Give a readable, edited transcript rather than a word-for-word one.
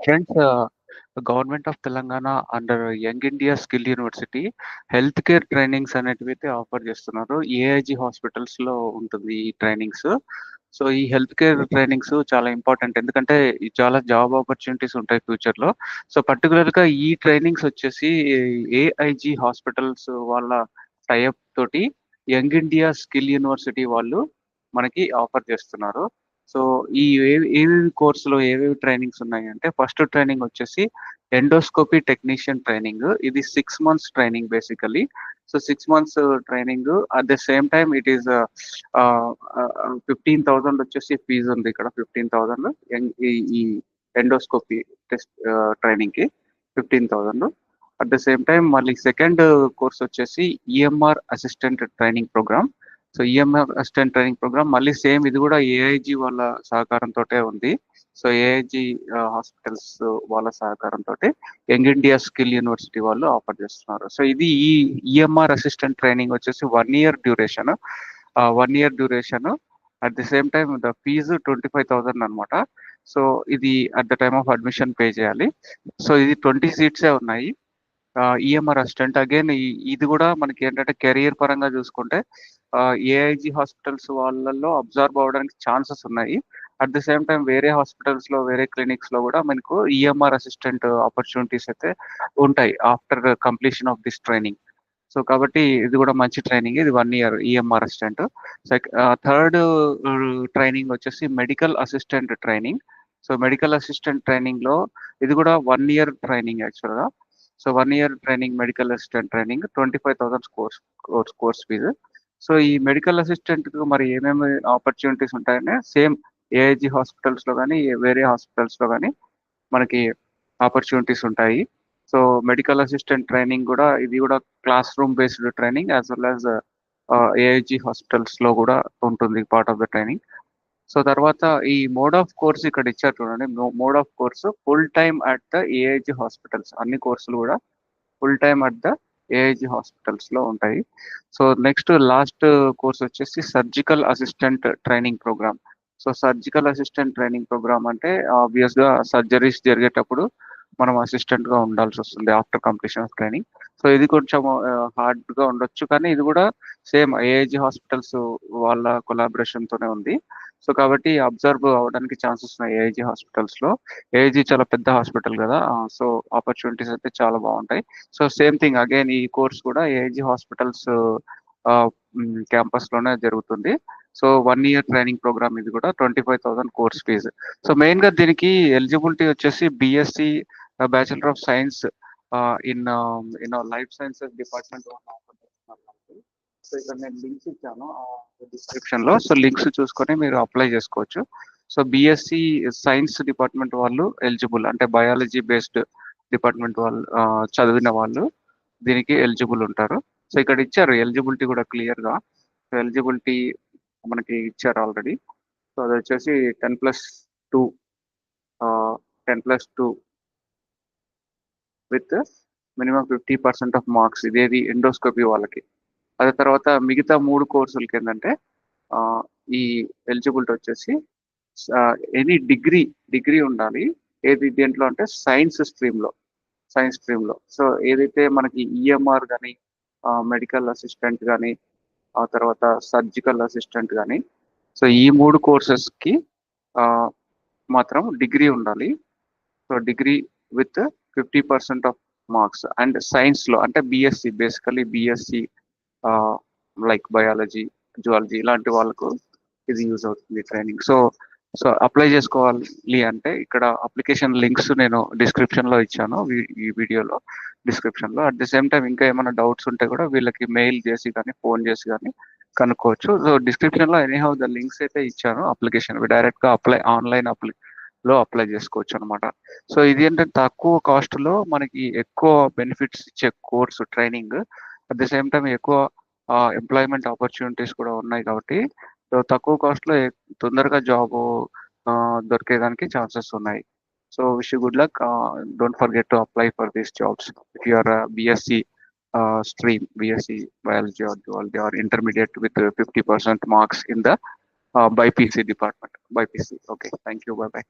Friends, the Government of Telangana under young India skill university health care trainings అనేటివి అయితే offer చేస్తున్నారు. AIG హాస్పిటల్స్‌లో ఉంటుంది ఈ ట్రైనింగ్స్. సో, ఈ హెల్త్ కేర్ ట్రైనింగ్స్ చాలా ఇంపార్టెంట్. ఎందుకంటే చాలా జాబ్ ఆపర్చునిటీస్ ఉంటాయి ఫ్యూచర్‌లో. సో, పర్టిక్యులర్‌గా ఈ ట్రైనింగ్స్ వచ్చేసి ఏఐజీ హాస్పిటల్స్ వాళ్ళ టై అప్ తోటి యంగ్ ఇండియా స్కిల్ యూనివర్సిటీ వాళ్ళు మనకి ఆఫర్ చేస్తున్నారు. సో, ఈ ఏవేవి కోర్సులో ఏవేవి ట్రైనింగ్స్ ఉన్నాయంటే, ఫస్ట్ ట్రైనింగ్ వచ్చేసి ఎండోస్కోపీ టెక్నీషియన్ ట్రైనింగ్. ఇది 6 months training basically. So, 6 months training at the same time it is 15,000 వచ్చేసి ఫీజ్ ఉంది ఇక్కడ. 15,000 ఈ ఈ ఎండోస్కోపీ టెస్ట్ ట్రైనింగ్‌కి 15,000. అట్ ద సేమ్ టైమ్ మళ్ళీ సెకండ్ కోర్స్ వచ్చేసి EMR assistant training programme. So, EMR assistant training programme మళ్ళీ సేమ్ ఇది కూడా ఏఐజీ వాళ్ళ సహకారంతోటే ఉంది. సో, ఏఐజీ హాస్పిటల్స్ వాళ్ళ సహకారంతోటి యంగ్ ఇండియా స్కిల్ యూనివర్సిటీ వాళ్ళు ఆఫర్ చేస్తున్నారు. సో, ఇది ఈ ఈఎంఆర్ అసిస్టెంట్ ట్రైనింగ్ వచ్చేసి 1 year duration. 1 year duration. At the same time the fees 25,000 అనమాట. సో, ఇది at the time of admission pay చేయాలి. సో, ఇది 20 సీట్సే ఉన్నాయి. ఈఎంఆర్ అసిస్టెంట్ అగైన్ ఇది కూడా మనకి ఏంటంటే కెరియర్ పరంగా చూసుకుంటే ఏఐజీ హాస్పిటల్స్ వాళ్ళల్లో అబ్జర్వ్ అవ్వడానికి ఛాన్సెస్ ఉన్నాయి. అట్ ది సేమ్ టైం వేరే హాస్పిటల్స్‌లో, వేరే క్లినిక్స్‌లో కూడా మనకు ఈఎంఆర్ అసిస్టెంట్ ఆపర్చునిటీస్ అయితే ఉంటాయి after completion of this training. So, కాబట్టి ఇది కూడా మంచి ట్రైనింగ్. ఇది 1 year EMR assistant. Third training వచ్చేసి medical assistant training. So, medical assistant ట్రైనింగ్‌లో ఇది కూడా 1 ఇయర్ ట్రైనింగ్ యాక్చువల్‌గా. So, 1 year training medical assistant training 25,000 course fees. So, ఈ మెడికల్ అసిస్టెంట్‌కి మరి ఏమేమి ఆపర్చునిటీస్ ఉంటాయంటే సేమ్ ఏఐజీ హాస్పిటల్స్‌లో గానీ, వేరే హాస్పిటల్స్‌లో గానీ మనకి ఆపర్చునిటీస్ ఉంటాయి. సో, మెడికల్ అసిస్టెంట్ ట్రైనింగ్ కూడా ఇది కూడా classroom based training as well as AIG హాస్పిటల్స్‌లో కూడా ఉంటుంది part of the training. So, తర్వాత ఈ మోడ్ ఆఫ్ కోర్స్ ఇక్కడ ఇచ్చారు చూడండి. Mode of course full time at the AIG hospitals. అన్ని కోర్సులు కూడా full time at the AIG హాస్పిటల్స్‌లో ఉంటాయి. సో, నెక్స్ట్ లాస్ట్ కోర్స్ వచ్చేసి surgical assistant training programme. So, surgical assistant training programme అంటే ఆబ్వియస్‌గా సర్జరీస్ జరిగేటప్పుడు మనం అసిస్టెంట్‌గా ఉండాల్సొస్తుంది after completion of training. So, ఇది కొంచెం హార్డ్‌గా ఉండొచ్చు. కానీ ఇది కూడా సేమ్ ఏఐజీ హాస్పిటల్స్ వాళ్ళ కొలాబరేషన్‌తోనే ఉంది. సో, కాబట్టి అబ్జర్వ్ అవ్వడానికి ఛాన్సెస్ ఉన్నాయి ఏఐజీ హాస్పిటల్స్‌లో. ఏఐజీ చాలా పెద్ద హాస్పిటల్ కదా! సో, ఆపర్చునిటీస్ అయితే చాలా బావుంటాయి. సో, సేమ్ థింగ్ అగైన్ ఈ కోర్స్ కూడా ఏఐజీ హాస్పిటల్స్ క్యాంపస్‌లోనే జరుగుతుంది. సో, 1 ఇయర్ ట్రైనింగ్ ప్రోగ్రామ్ ఇది కూడా 25,000 కోర్స్ ఫీజ్. సో, మెయిన్‌గా దీనికి ఎలిజిబిలిటీ వచ్చేసి BSc bachelor of science in life sciences department వాళ్ళు ఆఫర్ చేస్తున్నారు మనకి. సో, ఇక్కడ నేను లింక్స్ ఇచ్చాను డిస్క్రిప్షన్‌లో. సో, లింక్స్ చూసుకొని మీరు అప్లై చేసుకోవచ్చు. సో, బీఎస్సీ సైన్స్ డిపార్ట్మెంట్ వాళ్ళు ఎలిజిబుల్ అంటే బయాలజీ బేస్డ్ డిపార్ట్మెంట్ వాళ్ళు చదివిన వాళ్ళు దీనికి ఎలిజిబుల్ ఉంటారు. సో, ఇక్కడ ఇచ్చారు ఎలిజిబిలిటీ కూడా క్లియర్‌గా. సో, ఎలిజిబిలిటీ మనకి ఇచ్చారు ఆల్రెడీ. సో, అదొచ్చేసి 10+2 10+2 విత్ మినిమమ్ 50% ఆఫ్ మార్క్స్. ఇదేది ఎండోస్కోపీ వాళ్ళకి. అదే తర్వాత మిగతా 3 కోర్సులకి ఏంటంటే ఈ ఎలిజిబిలిటీ వచ్చేసి ఎనీ డిగ్రీ ఉండాలి. ఏది దేంట్లో అంటే సైన్స్ స్ట్రీమ్‌లో. సో, ఏదైతే మనకి ఈఎంఆర్ గాని, మెడికల్ అసిస్టెంట్ గాని, ఆ తర్వాత సర్జికల్ అసిస్టెంట్ గాని, సో, ఈ 3 కోర్సెస్‌కి మాత్రం డిగ్రీ ఉండాలి. So, degree with 50% of marks and సైన్స్‌లో అంటే BSc basically BSc like biology, zoology ఇలాంటి వాళ్ళకు ఇది యూజ్ అవుతుంది ట్రైనింగ్. సో, అప్లై చేసుకోవాలి అంటే ఇక్కడ అప్లికేషన్ లింక్స్ నేను డిస్క్రిప్షన్‌లో ఇచ్చాను. ఈ వీడియోలో డిస్క్రిప్షన్‌లో. అట్ ది సేమ్ టైమ్ ఇంకా ఏమైనా డౌట్స్ ఉంటే కూడా వీళ్ళకి మెయిల్ చేసి కానీ, ఫోన్ చేసి కానీ కనుక్కోవచ్చు. సో, డిస్క్రిప్షన్‌లో ఎనీహౌ ద లింక్స్ అయితే ఇచ్చాను అప్లికేషన్‌వి. డైరెక్ట్‌గా ఆన్‌లైన్ అప్లై చేసుకోవచ్చు అనమాట. సో, ఇది ఏంటంటే తక్కువ కాస్ట్‌లో మనకి ఎక్కువ బెనిఫిట్స్ ఇచ్చే course training. At the same time ఎక్కువ ఎంప్లాయ్‌మెంట్ ఆపర్చునిటీస్ కూడా ఉన్నాయి కాబట్టి సో, తక్కువ కాస్ట్‌లో తొందరగా జాబు దొరికేదానికి ఛాన్సెస్ ఉన్నాయి. So, wish you good luck. Don't forget to apply for these jobs. If you or BSc stream, BSc biology or zoology or intermediate with 50% marks in the BIPC department. BIPC. Okay. Thank you. Bye bye.